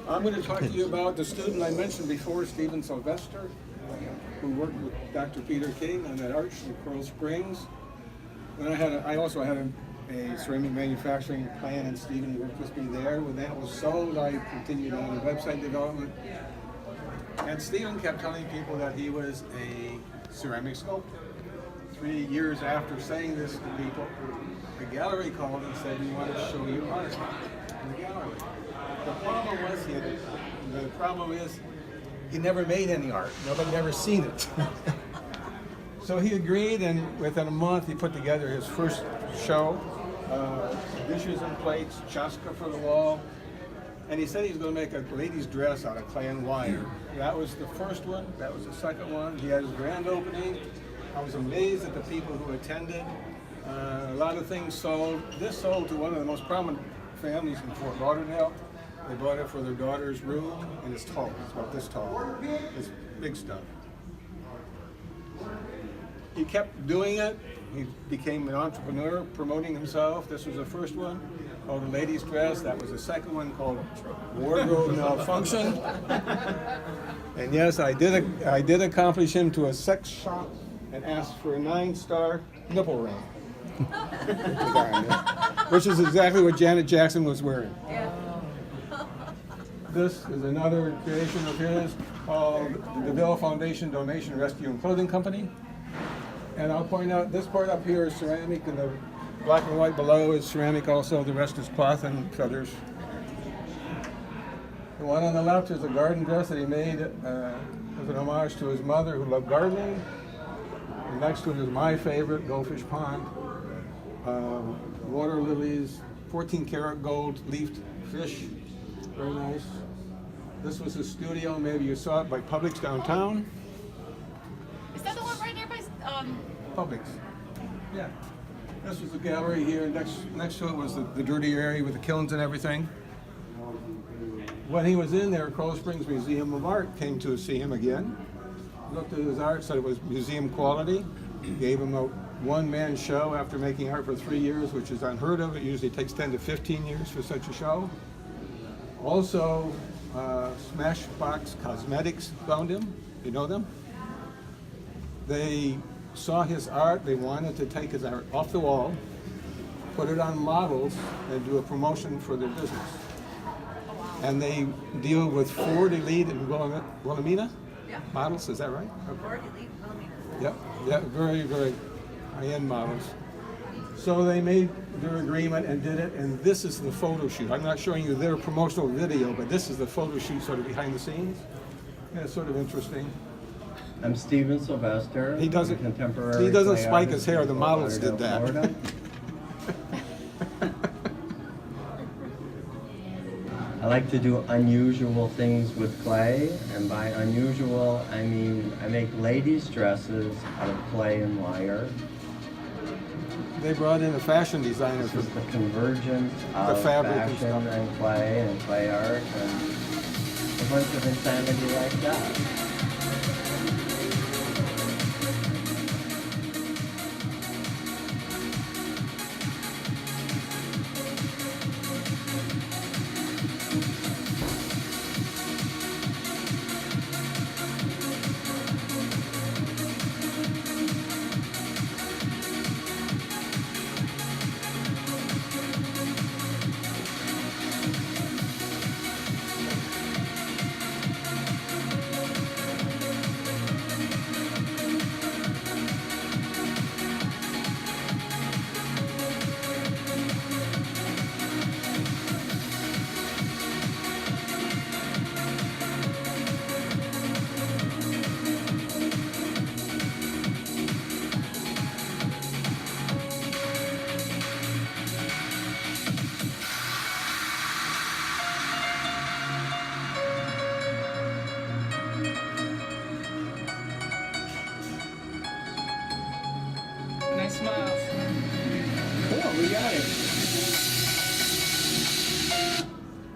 I'm going to talk to you about the student I mentioned before, Stephen Sylvester, who worked with Dr. Peter King on that arch in Coral Springs. Then I also had a ceramic manufacturing plan, and Stephen worked with me there. When that was sold, I continued on the website development. And Stephen kept telling people that he was a ceramic sculptor. 3 years after saying this to people, the gallery called and said, "We want to show you art in the gallery." The problem is he never made any art. Nobody had ever seen it. So he agreed, and within a month he put together his first show, dishes and plates, chaska for the wall, and he said he was going to make a lady's dress out of clay and wire. That was the first one. That was the second one. He had his grand opening. I was amazed at the people who attended. A lot of things sold. This sold to one of the most prominent families in Fort Lauderdale. They bought it for their daughter's room, and it's tall. It's about this tall. It's big stuff. He kept doing it. He became an entrepreneur, promoting himself. This was the first one, called A Lady's Dress. That was the second one, called Wardrobe Malfunction. And yes, I did accomplish him to a sex shop and asked for a 9-star nipple ring. Which is exactly what Janet Jackson was wearing. Yeah. This is another creation of his called the DeVille Foundation Donation Rescue and Clothing Company. And I'll point out this part up here is ceramic, and the black and white below is ceramic also. The rest is cloth and feathers. The one on the left is a garden dress that he made as an homage to his mother, who loved gardening. And next to it is my favorite, Goldfish Pond. Water lilies, 14 karat gold leafed fish. Very nice. This was his studio. Maybe you saw it by Publix downtown. Is that the one right there by Publix. Yeah. This was the gallery here. Next to it was the dirty area with the kilns and everything. When he was in there, Coral Springs Museum of Art came to see him again. Looked at his art, said it was museum quality. Gave him a one-man show after making art for 3 years, which is unheard of. It usually takes 10 to 15 years for such a show. Also, Smashbox Cosmetics found him. You know them? They saw his art. They wanted to take his art off the wall, put it on models, and do a promotion for their business. And they deal with Ford Elite and Wilhelmina models. Is that right? Okay. Ford Elite Wilhelmina. Yep. Yeah, very, very high-end models. So they made their agreement and did it, and this is the photo shoot. I'm not showing you their promotional video, but this is the photo shoot sort of behind the scenes. And it's sort of interesting. I'm Stephen Sylvester. He doesn't contemporary spike his hair. The models did that. I like to do unusual things with clay, and by unusual, I mean I make ladies' dresses out of clay and wire. They brought in a fashion designer This for is the convergence of the fabric and fashion stuff. and clay art, and a bunch of insanity like that. Nice smiles. Cool, we got it.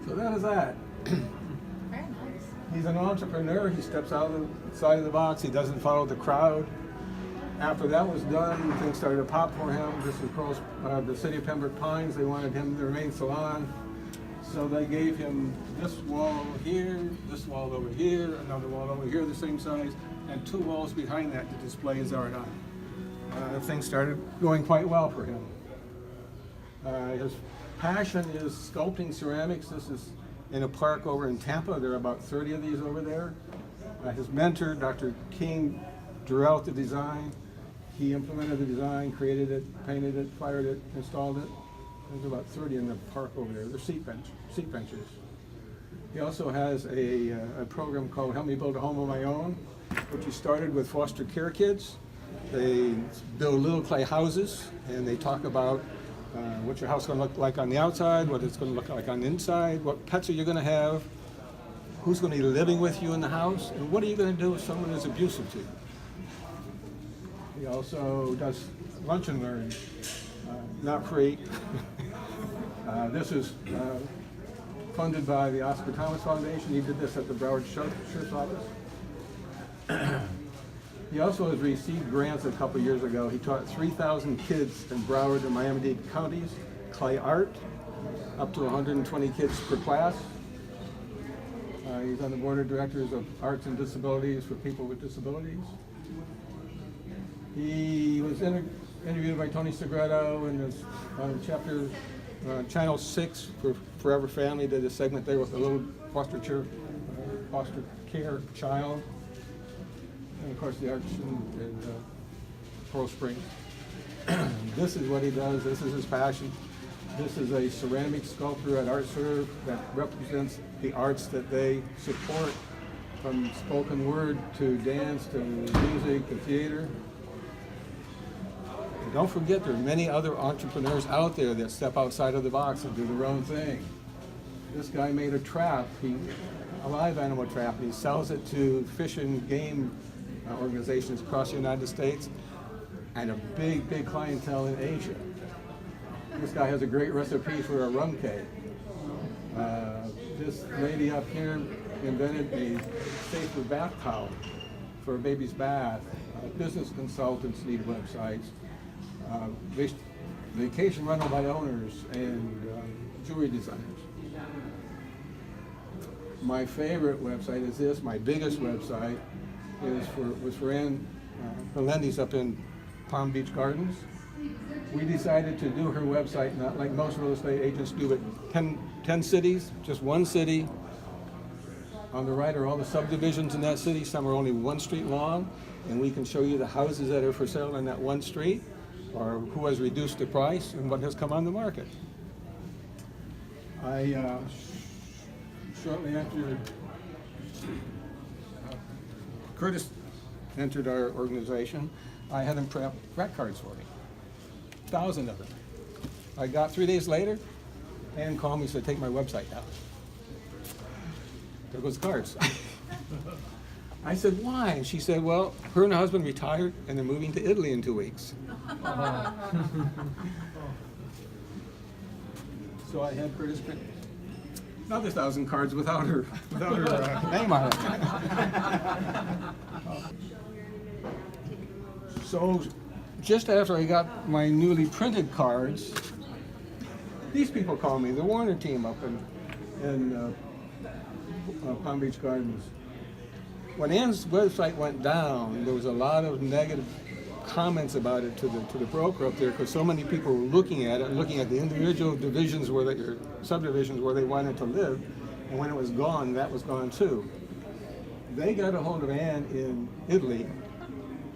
So that is that. Very nice. He's an entrepreneur. He steps outside of the box. He doesn't follow the crowd. After that was done, things started to pop for him. This is the city of Pembroke Pines. They wanted him to remain salon. So they gave him this wall over here, this wall over here, another wall over here the same size, and 2 walls behind that to display his art on. Things started going quite well for him. His passion is sculpting ceramics. This is in a park over in Tampa. There are about 30 of these over there. His mentor, Dr. King, drew out the design. He implemented the design, created it, painted it, fired it, installed it. There's about 30 in the park over there. They're seat benches. He also has a program called Help Me Build a Home of My Own, which he started with foster care kids. They build little clay houses, and they talk about what your house is going to look like on the outside, what it's going to look like on the inside, what pets are you going to have, who's going to be living with you in the house, and what are you going to do if someone is abusive to you. He also does lunch and learn, not free. This is funded by the Oscar Thomas Foundation. He did this at the Broward Sheriff's Office. He also has received grants a couple years ago. He taught 3,000 kids in Broward and Miami-Dade counties clay art, up to 120 kids per class. He's on the board of directors of Arts and Disabilities for People with Disabilities. He was interviewed by Tony Segreto in this chapter, Channel 6 for Forever Family, did a segment there with a little foster care child. And of course the Arts in Pearl Springs. This is what he does, this is his passion. This is a ceramic sculpture at ArtServe that represents the arts that they support, from spoken word to dance to music to theater. And don't forget, there are many other entrepreneurs out there that step outside of the box and do their own thing. This guy made a trap, a live animal trap, and he sells it to fish and game organizations across the United States and a big clientele in Asia. This guy has a great recipe for a rum cake. This lady up here invented a safer bath towel for a baby's bath. Business consultants need websites. Vacation rental by owners and jewelry designers. My favorite website is this. My biggest website was for Ann Melendez up in Palm Beach Gardens. We decided to do her website not like most real estate agents do, but 10 cities, just one city. On the right are all the subdivisions in that city. Some are only 1 street long, and we can show you the houses that are for sale in that 1 street, or who has reduced the price and what has come on the market. Shortly after Curtis entered our organization, I had him prep credit cards for me. 1,000 of them. I got 3 days later, Ann called me and said, take my website down. There goes the cards. I said, why? And she said, well, her and her husband retired and they're moving to Italy in 2 weeks. So I had Curtis print another 1,000 cards without her name on it. So just after I got my newly printed cards, these people called me, the Warner team up in Palm Beach Gardens. When Ann's website went down, there was a lot of negative comments about it to the broker up there, because so many people were looking at it and looking at the individual divisions or subdivisions where they wanted to live, and when it was gone, that was gone too. They got a hold of Ann in Italy,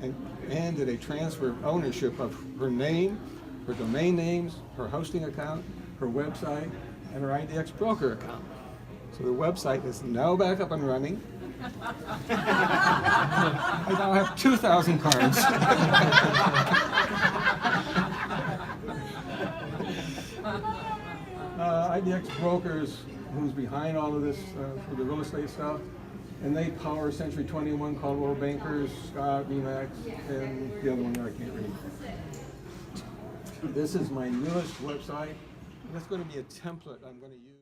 and Ann did a transfer of ownership of her name, her domain names, her hosting account, her website, and her IDX broker account. So the website is now back up and running. I now have 2,000 cards. IDX Brokers, who's behind all of this for the real estate stuff, and they power Century 21, Coldwell Bankers, Scott, Remax, and the other one that I can't read. This is my newest website. That's going to be a template I'm going to use.